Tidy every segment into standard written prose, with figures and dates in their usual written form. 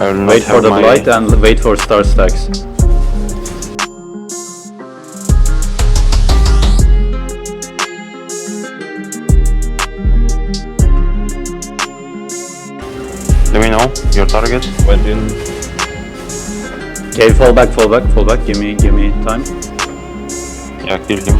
Wait for the blight and wait for star stacks. Let me know your target. Went in. Okay, fall back. Give me time. Yeah, kill him.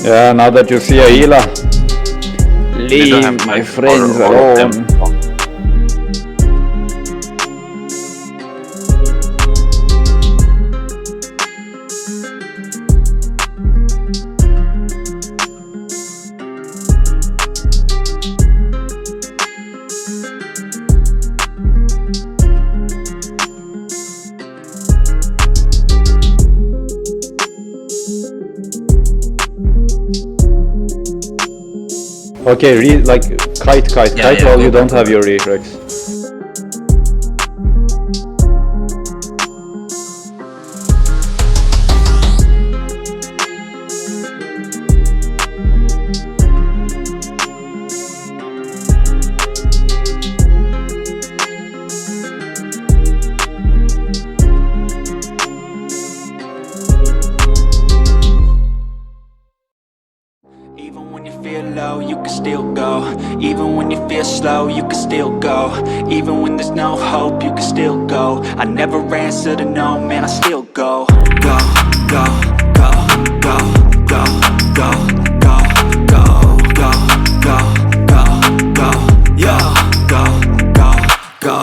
Yeah, now that you see a healer, leave my friends alone. Okay, like kite while you don't have your reflex. Even when you feel low, you can still go. Even when you feel slow, you can still go. Even when there's no hope, you can still go. I never answer to no, man, I still go. Go, go, go, go, go, go, go, go, go, go, go, go, yeah, go, go, go.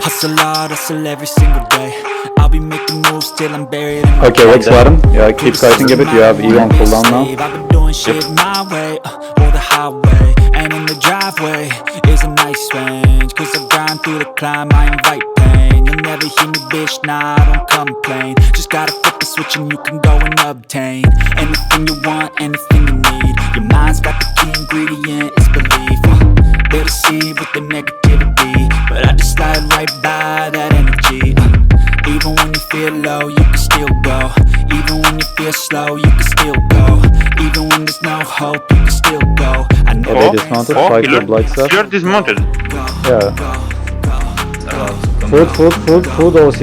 Hustle hard, hustle every single day. I'll be making moves till I'm buried in my Okay, Rex bottom. Yeah, keep kiting a bit. You have E on cooldown now. I've been doing shit my way, or the highway. And in the driveway is a nice range. Cause I grind through the climb, I invite pain. You'll never hear me, bitch, nah, I don't complain. Just gotta flip the switch and you can go and obtain anything you want, anything you need. Your mind's got the key ingredient, it's belief. They'll deceive with the negativity, but I just slide right by that energy. Even when you feel low, you can still go. Even when you feel slow, you can still go. Even when there's no hope, you can still go. I know they dismounted, fight the blight stuff. You're dismounted. Yeah. Food OC.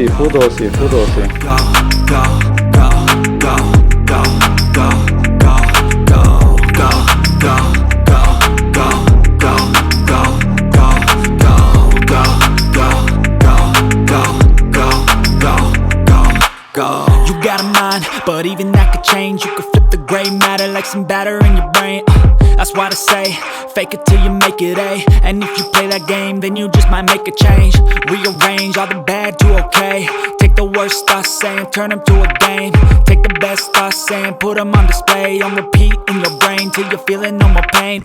You got a mind, but even that could change. You could flip the gray matter like some batter in your brain. That's why I say, fake it till you make it A. And if you play that game, then you just might make a change. Rearrange all the bad to okay. Take the worst thoughts saying, turn them to a game. Take the best thoughts saying, put them on display. On repeat in your brain till you're feeling no more pain.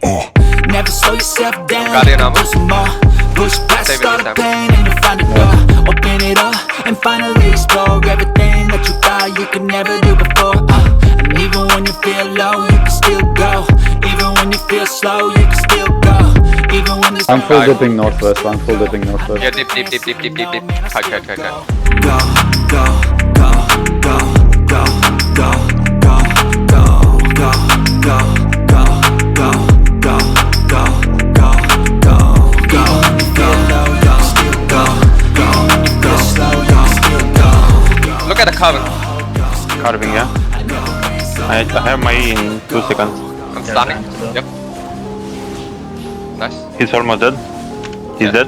Never slow yourself down, do some more. Push past all the pain and you'll find a door. Open it up and finally explore everything that you thought you could never do before. And even when you feel low, you can still go. Even when you feel slow, you can still go. Even when there's I'm full dipping northwest. Yeah, dip. Kite. Go, go, go, go, go, go, go, go, go, go, go, go, go, go, go, go, go. When you feel low, you can still go. Even when you feel slow, you can still go. Look at the carving. Carving, yeah. I have my E in 2 seconds. I'm starting. Yep. Nice. He's almost dead. He's dead.